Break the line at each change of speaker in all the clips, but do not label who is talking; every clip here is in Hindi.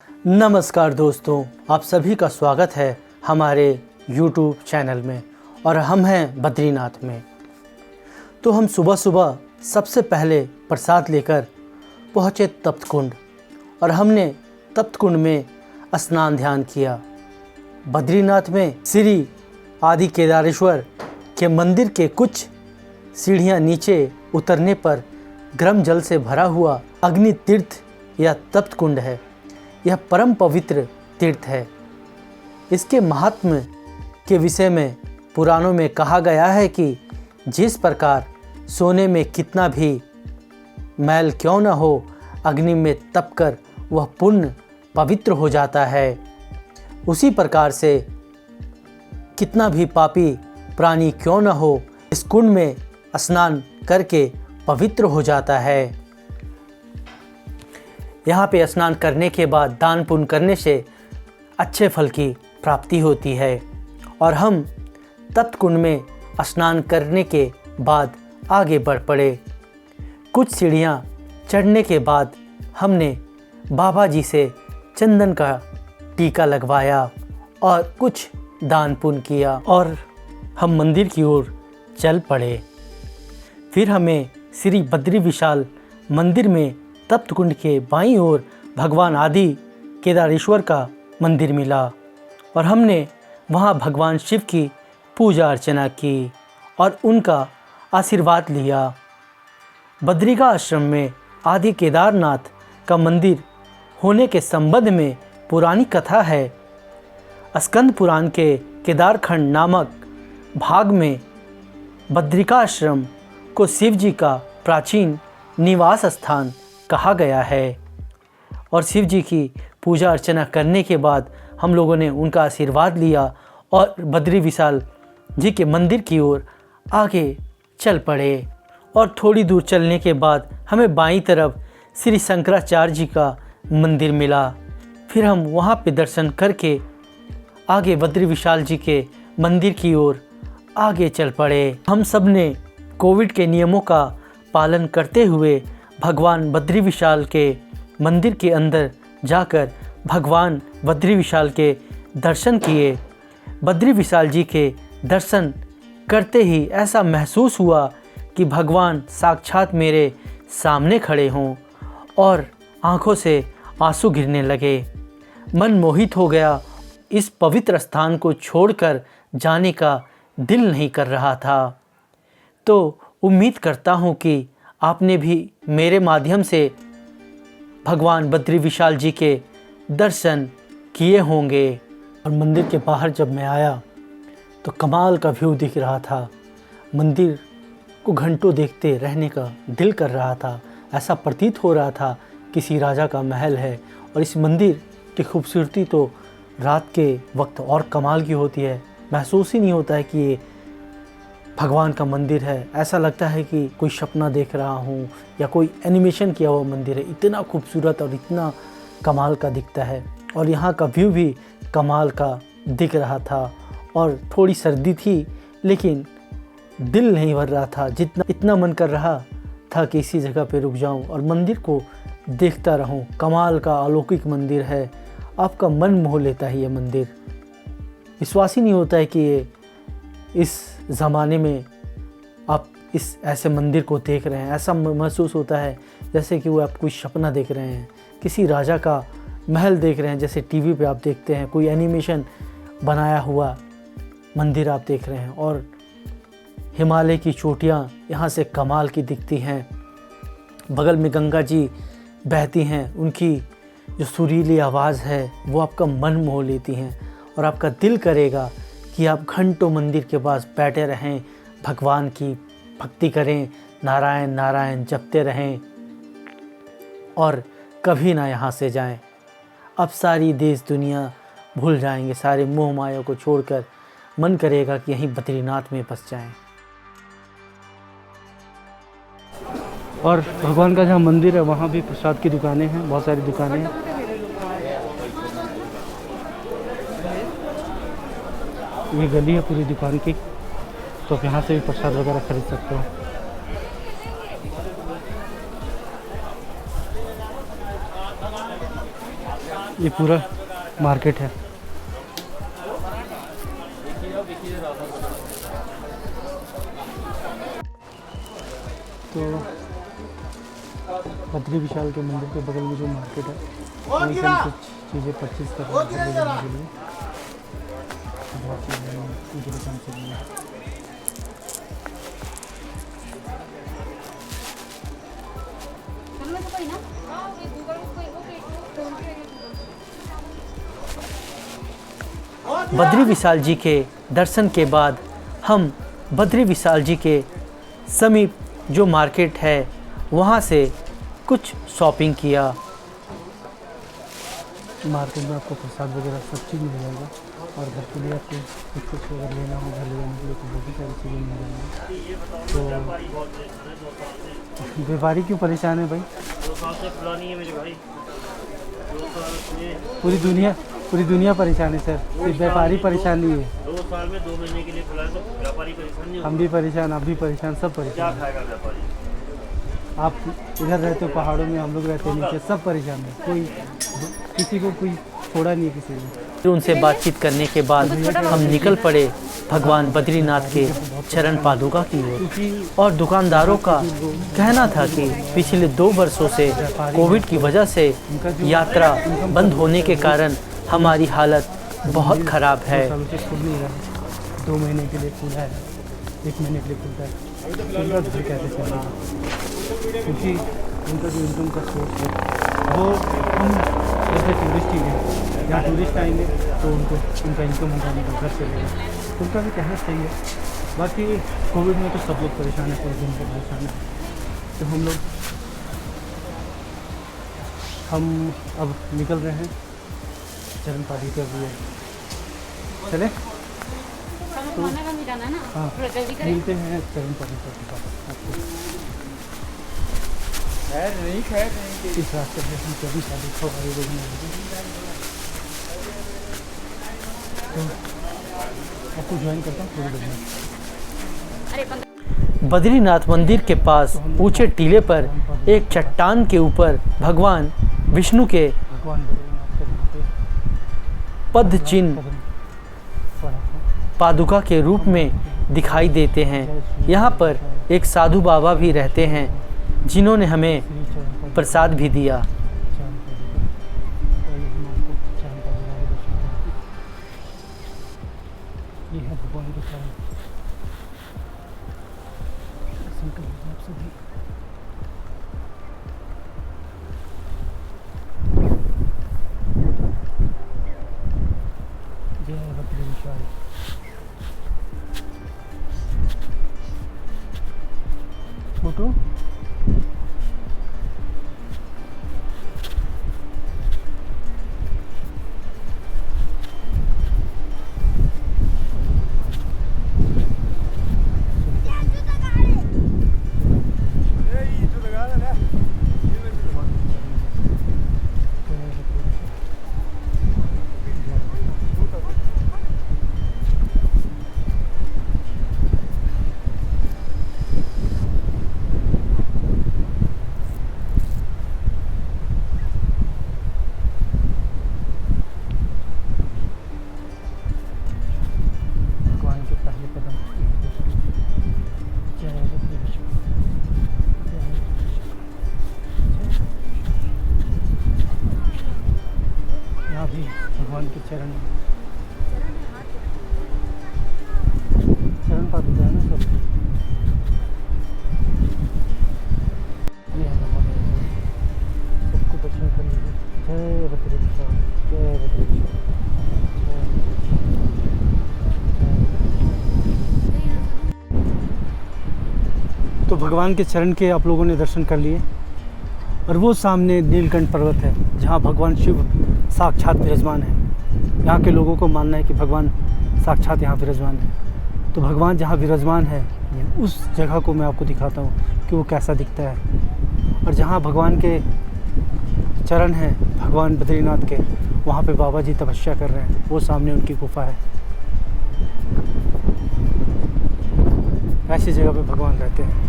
नमस्कार दोस्तों, आप सभी का स्वागत है हमारे YouTube चैनल में और हम हैं बद्रीनाथ में। तो हम सुबह सुबह सबसे पहले प्रसाद लेकर पहुँचे तप्त कुंड और हमने तप्त कुंड में स्नान ध्यान किया। बद्रीनाथ में श्री आदि केदारेश्वर के मंदिर के कुछ सीढ़ियाँ नीचे उतरने पर गर्म जल से भरा हुआ अग्नि तीर्थ या तप्त कुंड है। यह परम पवित्र तीर्थ है। इसके महात्म्य के विषय में पुराणों में कहा गया है कि जिस प्रकार सोने में कितना भी मैल क्यों न हो, अग्नि में तपकर वह पुण्य पवित्र हो जाता है, उसी प्रकार से कितना भी पापी प्राणी क्यों न हो, इस कुंड में स्नान करके पवित्र हो जाता है। यहाँ पे स्नान करने के बाद दान पुण्य करने से अच्छे फल की प्राप्ति होती है। और हम तप्त कुंड में स्नान करने के बाद आगे बढ़ पड़े। कुछ सीढ़ियाँ चढ़ने के बाद हमने बाबा जी से चंदन का टीका लगवाया और कुछ दान पुण्य किया और हम मंदिर की ओर चल पड़े। फिर हमें श्री बद्री विशाल मंदिर में तप्त कुंड के बाईं ओर भगवान आदि केदारेश्वर का मंदिर मिला और हमने वहां भगवान शिव की पूजा अर्चना की और उनका आशीर्वाद लिया। बद्रिका आश्रम में आदि केदारनाथ का मंदिर होने के संबंध में पुरानी कथा है। स्कंद पुराण के केदारखंड नामक भाग में बद्रिका आश्रम को शिव जी का प्राचीन निवास स्थान कहा गया है और शिव जी की पूजा अर्चना करने के बाद हम लोगों ने उनका आशीर्वाद लिया और बद्री विशाल जी के मंदिर की ओर आगे चल पड़े। और थोड़ी दूर चलने के बाद हमें बाईं तरफ श्री शंकराचार्य जी का मंदिर मिला। फिर हम वहाँ पे दर्शन करके आगे बद्री विशाल जी के मंदिर की ओर आगे चल पड़े। हम सब ने कोविड के नियमों का पालन करते हुए भगवान बद्री विशाल के मंदिर के अंदर जाकर भगवान बद्री विशाल के दर्शन किए। बद्री विशाल जी के दर्शन करते ही ऐसा महसूस हुआ कि भगवान साक्षात मेरे सामने खड़े हों और आँखों से आंसू गिरने लगे। मन मोहित हो गया। इस पवित्र स्थान को छोड़कर जाने का दिल नहीं कर रहा था। तो उम्मीद करता हूँ कि आपने भी मेरे माध्यम से भगवान बद्री विशाल जी के दर्शन किए होंगे। और मंदिर के बाहर जब मैं आया तो कमाल का व्यू दिख रहा था। मंदिर को घंटों देखते रहने का दिल कर रहा था। ऐसा प्रतीत हो रहा था किसी राजा का महल है। और इस मंदिर की खूबसूरती तो रात के वक्त और कमाल की होती है। महसूस ही नहीं होता है कि ये भगवान का मंदिर है। ऐसा लगता है कि कोई सपना देख रहा हूँ या कोई एनिमेशन किया हुआ मंदिर है। इतना खूबसूरत और इतना कमाल का दिखता है। और यहाँ का व्यू भी कमाल का दिख रहा था। और थोड़ी सर्दी थी लेकिन दिल नहीं भर रहा था। इतना मन कर रहा था कि इसी जगह पे रुक जाऊँ और मंदिर को देखता रहूँ। कमाल का अलौकिक मंदिर है। आपका मन मोह लेता है ये मंदिर। विश्वास ही नहीं होता है कि ये इस ज़माने में आप इस ऐसे मंदिर को देख रहे हैं। ऐसा महसूस होता है जैसे कि वो आप कोई सपना देख रहे हैं, किसी राजा का महल देख रहे हैं, जैसे टीवी पे आप देखते हैं कोई एनिमेशन बनाया हुआ मंदिर आप देख रहे हैं। और हिमालय की चोटियाँ यहाँ से कमाल की दिखती हैं। बगल में गंगा जी बहती हैं, उनकी जो सुरीली आवाज़ है वो आपका मन मोह लेती हैं और आपका दिल करेगा कि आप घंटों मंदिर के पास बैठे रहें, भगवान की भक्ति करें, नारायण नारायण जपते रहें और कभी ना यहाँ से जाएं। अब सारी देश दुनिया भूल जाएंगे, सारे मोह माया को छोड़कर मन करेगा कि यहीं बद्रीनाथ में बस जाएं। और भगवान का जहाँ मंदिर है वहाँ भी प्रसाद की दुकानें हैं, बहुत सारी दुकानें हैं। ये गली है पूरी दुकान की, तो आप यहाँ से भी प्रसाद वगैरह खरीद सकते हो।
ये पूरा मार्केट है। तो बद्री विशाल के मंदिर के बगल में जो मार्केट है वहीं से हम कुछ चीज़ें परचेज़ कर रहे हैं ले जाने के लिए। बहुत चीज़ें उनकी दुकान से लिए।
बद्री विशाल जी के दर्शन के बाद हम बद्री विशाल जी के समीप जो मार्केट है वहाँ से कुछ शॉपिंग किया।
मार्केट में आपको प्रसाद वगैरह सब चीज़ मिल जाएगा और घर के लिए आपको कुछ अगर लेना हो घर ले जाने के लिए तो वो भी सारी चीज़ें मिल जाएंगी। तो व्यापारी क्यों परेशान है भाई?
2 साल से पुरानी है मेरे भाई, 2 साल से
पूरी दुनिया परेशान है सर, सिर्फ व्यापारी परेशान नहीं है।
2 साल में 2 महीने के लिए खुला है तो व्यापारी परेशान नहीं
हम भी परेशान, आप भी परेशान, सब
क्या
परेशान।
खाएगा व्यापारी?
आप इधर रहते हो पहाड़ों में, हम लोग रहते हैं नीचे, सब परेशान है। कोई किसी को कोई छोड़ा नहीं है किसी ने।
फिर उनसे बातचीत करने के बाद हम निकल पड़े भगवान बद्रीनाथ के चरण पादुका की ओर। और दुकानदारों का कहना था कि पिछले 2 वर्षों से कोविड की वजह से यात्रा बंद होने के कारण हमारी हालत बहुत ख़राब है।
2 सालों से खुल नहीं रहा है, 2 महीने के लिए खुला है, 1 महीने के लिए खुलता है। उनका घर कैसे चलेगा? क्योंकि उनका जो इनकम का सोर्स है वो हम जैसे टूरिस्ट ही हैं, यहाँ टूरिस्ट आएंगे तो उनका इनकम होगा, उनका घर चलेगा, तो उनका भी कहना सही है। बाकी कोविड में तो सब लोग परेशान हैं, कोई दिन को परेशान है। तो हम अब निकल रहे हैं चरण पादुका के लिए। चले हाँ, मिलते हैं चरण पादुका के पास आपको। इस रास्ते पे हम चरण पादुका वाले लोग तो आपको ज्वाइन करता हूँ थोड़ी देर में।
बद्रीनाथ मंदिर के पास ऊंचे टीले पर एक चट्टान के ऊपर भगवान विष्णु के
भगवान बद्रीनाथ का
पद चिन्ह
पड़ा था।
पादुका के रूप में दिखाई देते हैं। यहाँ पर एक साधु बाबा भी रहते हैं जिन्होंने हमें
श्री चरण पादुका
प्रसाद भी दिया।
चरण पादुका तो ये हम आपको चरण पादुका के दर्शन करते हैं। ये है भगवान के चरण, दर्शन कर लीजिए आप सभी। जय बद्री विशाल। फोटो भगवान के पहले कदम। जय बद्री विशाल, जय बद्री विशाल, जय। यहाँ भी भगवान के चरण पादुका है ना सब। ये है भगवान के चरण, सबको दर्शन कर लीजिए। जय बद्री विशाल, जय बद्री विशाल, जय बद्री विशाल। तो भगवान के चरण के आप लोगों ने दर्शन कर लिए और वो सामने नीलकंठ पर्वत है जहाँ भगवान शिव साक्षात विराजमान है। यहाँ के लोगों को मानना है कि भगवान साक्षात यहाँ विराजमान है। तो भगवान जहाँ विराजमान है उस जगह को मैं आपको दिखाता हूँ कि वो कैसा दिखता है। और जहाँ भगवान के चरण हैं भगवान बद्रीनाथ के, वहाँ पे बाबा जी तपस्या कर रहे हैं, वो सामने उनकी गुफा है। ऐसी जगह पे भगवान रहते हैं।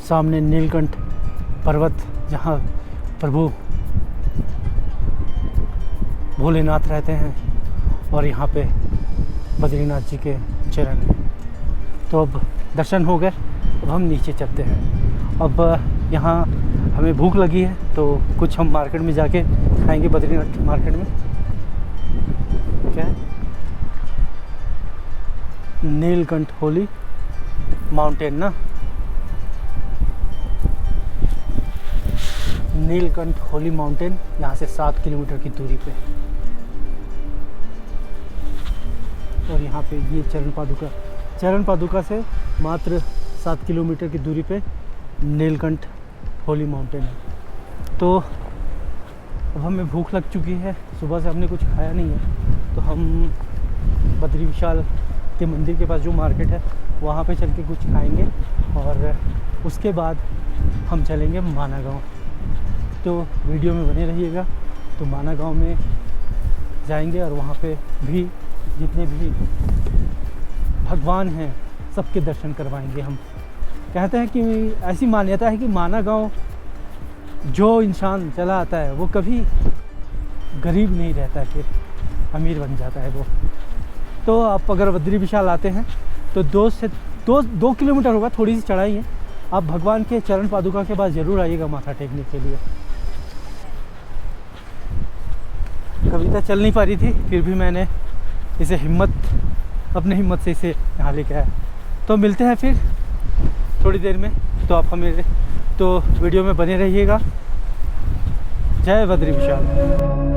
सामने नीलकंठ पर्वत, जहाँ प्रभु भोलेनाथ रहते हैं, और यहाँ पे बद्रीनाथ जी के चरण हैं। तो अब दर्शन हो गए, अब हम नीचे चलते हैं। अब यहाँ हमें भूख लगी है, तो कुछ हम मार्केट में जाके खाएंगे, बद्रीनाथ मार्केट में। क्या है? नीलकंठ होली माउंटेन ना, नीलकंठ होली माउंटेन यहाँ से 7 किलोमीटर की दूरी पे। और यहाँ पे ये चरण पादुका से मात्र 7 किलोमीटर की दूरी पे नीलकंठ होली माउंटेन है। तो अब हमें भूख लग चुकी है, सुबह से हमने कुछ खाया नहीं है, तो हम बद्री विशाल के मंदिर के पास जो मार्केट है वहाँ पे चल के कुछ खाएंगे, और उसके बाद हम चलेंगे माना गाँव। तो वीडियो में बने रहिएगा। तो माना गाँव में जाएंगे और वहाँ पे भी जितने भी भगवान हैं सबके दर्शन करवाएंगे हम। कहते हैं कि ऐसी मान्यता है कि माना गाँव जो इंसान चला आता है वो कभी गरीब नहीं रहता, कि अमीर बन जाता है वो। तो आप अगर बद्री विशाल आते हैं तो 2 किलोमीटर होगा, थोड़ी सी चढ़ाई है। आप भगवान के चरण पादुका के पास ज़रूर आइएगा माथा टेकने के लिए। कविता चल नहीं पा रही थी, फिर भी मैंने इसे अपने हिम्मत से इसे यहाँ लेके आया। तो मिलते हैं फिर थोड़ी देर में। तो आप वीडियो में बने रहिएगा। जय बद्री विशाल।